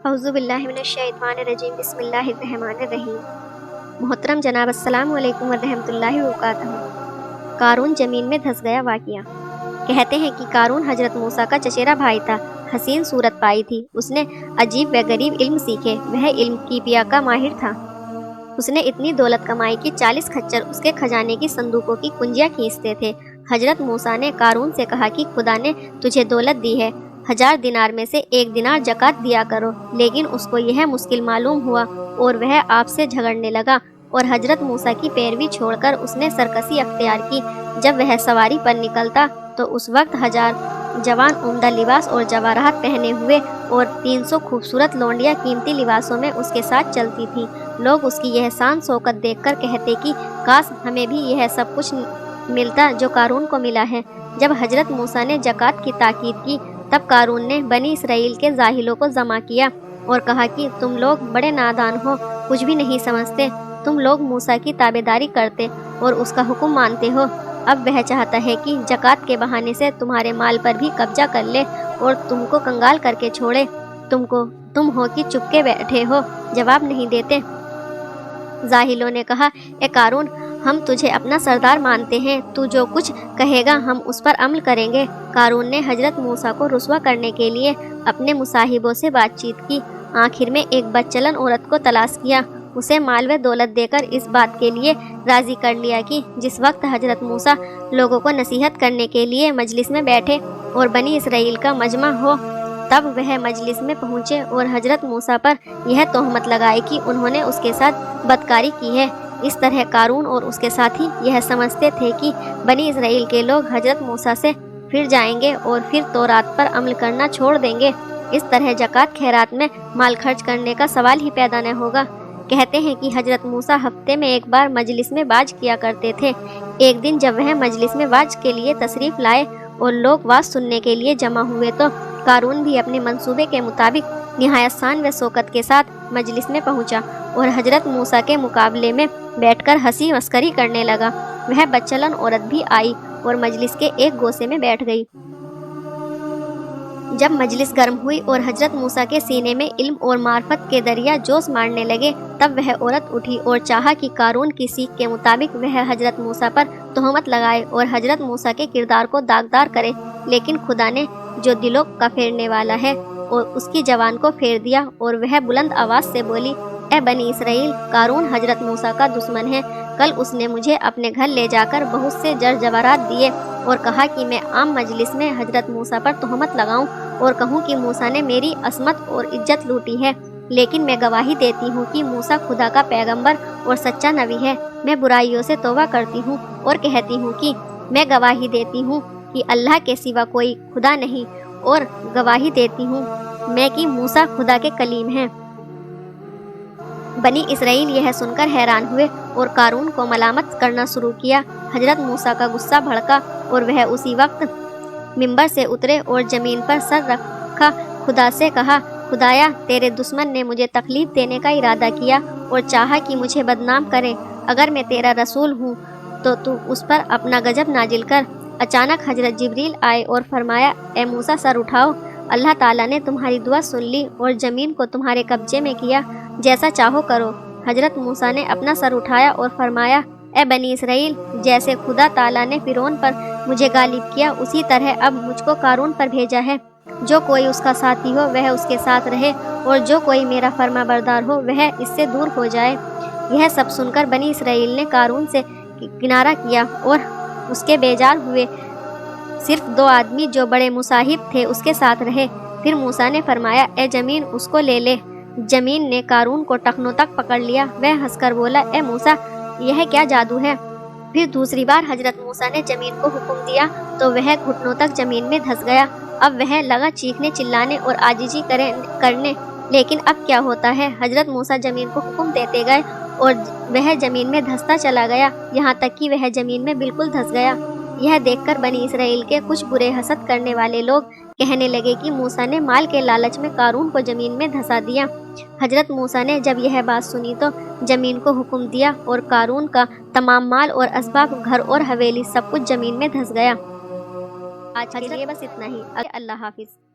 اعوذ باللہ من الشیطان الرجیم بسم اللہ الرحمن الرحیم۔ محترم جناب السلام علیکم ورحمۃ اللہ وبرکاتہ۔ قارون زمین میں دھس گیا واقعہ۔ کہتے ہیں کہ قارون حضرت موسیٰ کا چچیرا بھائی تھا۔ حسین صورت پائی تھی، اس نے عجیب و غریب علم سیکھے، وہ علم کیمیا کا ماہر تھا۔ اس نے اتنی دولت کمائی کہ 40 کھچر اس کے خزانے کی صندوقوں کی کنجیاں کھینچتے تھے۔ حضرت موسیٰ نے قارون سے کہا کہ خدا نے تجھے دولت دی ہے، 1000 دینار میں سے 1 دینار زکوٰۃ دیا کرو، لیکن اس کو یہ مشکل معلوم ہوا اور وہ آپ سے جھگڑنے لگا اور حضرت موسیٰ کی پیروی چھوڑ کر اس نے سرکشی اختیار کی۔ جب وہ سواری پر نکلتا تو اس وقت 1000 جوان عمدہ لباس اور جواہرات پہنے ہوئے اور 300 خوبصورت لونڈیاں قیمتی لباسوں میں اس کے ساتھ چلتی تھیں۔ لوگ اس کی یہ شان شوکت دیکھ کر کہتے کہ کاش ہمیں بھی یہ سب کچھ ملتا جو قارون کو ملا ہے۔ جب حضرت موسیٰ نے زکوٰۃ کی تاکید کی تب قارون نے بنی اسرائیل کے جاہلوں کو جمع کیا اور کہا کہ تم لوگ بڑے نادان ہو، کچھ بھی نہیں سمجھتے، تم لوگ موسیٰ کی تابعداری کرتے اور اس کا حکم مانتے ہو۔ اب وہ چاہتا ہے کہ زکوٰۃ کے بہانے سے تمہارے مال پر بھی قبضہ کر لے اور تم کو کنگال کر کے چھوڑے۔ تم ہو کہ چپ کے بیٹھے ہو، جواب نہیں دیتے۔ جاہلوں نے کہا، اے قارون، ہم تجھے اپنا سردار مانتے ہیں، تو جو کچھ کہے گا ہم اس پر عمل کریں گے۔ قارون نے حضرت موسیٰ کو رسوا کرنے کے لیے اپنے مصاحبوں سے بات چیت کی۔ آخر میں ایک بدچلن عورت کو تلاش کیا، اسے مال و دولت دے کر اس بات کے لیے راضی کر لیا کہ جس وقت حضرت موسیٰ لوگوں کو نصیحت کرنے کے لیے مجلس میں بیٹھے اور بنی اسرائیل کا مجمع ہو تب وہ مجلس میں پہنچے اور حضرت موسیٰ پر یہ تہمت لگائے کہ انہوں نے اس کے ساتھ بدکاری کی ہے۔ اس طرح قارون اور اس کے ساتھی یہ سمجھتے تھے کہ بنی اسرائیل کے لوگ حضرت موسیٰ سے پھر جائیں گے اور پھر تورات پر عمل کرنا چھوڑ دیں گے۔ اس طرح زکوٰۃ خیرات میں مال خرچ کرنے کا سوال ہی پیدا نہ ہوگا۔ کہتے ہیں کہ حضرت موسیٰ ہفتے میں ایک بار مجلس میں واعظ کیا کرتے تھے۔ ایک دن جب وہ مجلس میں واعظ کے لیے تشریف لائے اور لوگ واعظ سننے کے لیے جمع ہوئے تو قارون بھی اپنے منصوبے کے مطابق نہایت شان و شوکت کے ساتھ مجلس میں پہنچا اور حضرت موسیٰ کے مقابلے میں بیٹھ کر ہنسی مسخری کرنے لگا۔ وہ بدچلن عورت بھی آئی اور مجلس کے ایک گوشے میں بیٹھ گئی۔ جب مجلس گرم ہوئی اور حضرت موسیٰ کے سینے میں علم اور معرفت کے دریا جوش مارنے لگے تب وہ عورت اٹھی اور چاہا کہ قارون کی سیکھ کے مطابق وہ حضرت موسیٰ پر تہمت لگائے اور حضرت موسیٰ کے کردار کو داغدار کرے، لیکن خدا نے جو دلوں کا پھیرنے والا ہے اور اس کی زبان کو پھیر دیا اور وہ بلند آواز سے بولی، اے بنی اسرائیل، قارون حضرت موسیٰ کا دشمن ہے۔ کل اس نے مجھے اپنے گھر لے جا کر بہت سے زر جواہرات دیے اور کہا کہ میں عام مجلس میں حضرت موسیٰ پر تہمت لگاؤں اور کہوں کہ موسیٰ نے میری عصمت اور عزت لوٹی ہے، لیکن میں گواہی دیتی ہوں کہ موسیٰ خدا کا پیغمبر اور سچا نبی ہے۔ میں برائیوں سے توبہ کرتی ہوں اور کہتی ہوں کہ میں گواہی دیتی ہوں کہ اللہ کے سوا کوئی خدا نہیں، اور گواہی دیتی ہوں میں کہ موسیٰ خدا کے کلیم ہیں۔ بنی اسرائیل یہ سن کر حیران ہوئے اور قارون کو ملامت کرنا شروع کیا۔ حضرت موسیٰ کا غصہ بھڑکا اور وہ اسی وقت منبر سے اترے اور زمین پر سر رکھا خدا سے کہا، خدایا، تیرے دشمن نے مجھے تکلیف دینے کا ارادہ کیا اور چاہا کہ مجھے بدنام کرے۔ اگر میں تیرا رسول ہوں تو اس پر اپنا غضب نازل کر۔ اچانک حضرت جبریل آئے اور فرمایا، اے موسیٰ، سر اٹھاؤ، اللہ تعالیٰ نے تمہاری دعا سن لی اور زمین کو تمہارے قبضے میں کیا، جیسا چاہو کرو۔ حضرت موسیٰ نے اپنا سر اٹھایا اور فرمایا، اے بنی اسرائیل، جیسے خدا تعالیٰ نے فرعون پر مجھے غالب کیا اسی طرح اب مجھ کو قارون پر بھیجا ہے۔ جو کوئی اس کا ساتھی ہو وہ اس کے ساتھ رہے اور جو کوئی میرا فرما بردار ہو وہ اس سے دور ہو جائے۔ یہ سب سن کر بنی اسرائیل نے قارون سے کنارہ کیا اور اس کے بیزار ہوئے۔ صرف 2 آدمی جو بڑے مصاحب تھے اس کے ساتھ رہے۔ پھر موسیٰ نے فرمایا، اے زمین، اس کو لے لے۔ زمین نے قارون کو ٹخنوں تک پکڑ لیا۔ وہ ہنس کر بولا، اے موسیٰ، یہ کیا جادو ہے؟ پھر دوسری بار حضرت موسیٰ نے زمین کو حکم دیا تو وہ گھٹنوں تک زمین میں دھس گیا۔ اب وہ لگا چیخنے چلانے اور عاجزی کرنے، لیکن اب کیا ہوتا ہے؟ حضرت موسیٰ زمین کو حکم دیتے گئے اور وہ زمین میں دھستا چلا گیا، یہاں تک کہ وہ زمین میں بالکل دھس گیا۔ یہ دیکھ کر بنی اسرائیل کے کچھ برے حسد کرنے والے لوگ کہنے لگے کہ موسیٰ نے مال کے لالچ میں قارون کو زمین میں دھسا دیا۔ حضرت موسیٰ نے جب یہ بات سنی تو زمین کو حکم دیا اور قارون کا تمام مال اور اسباب، گھر اور حویلی، سب کچھ زمین میں دھس گیا۔ آج کے لیے بس اتنا ہی۔ اللہ حافظ۔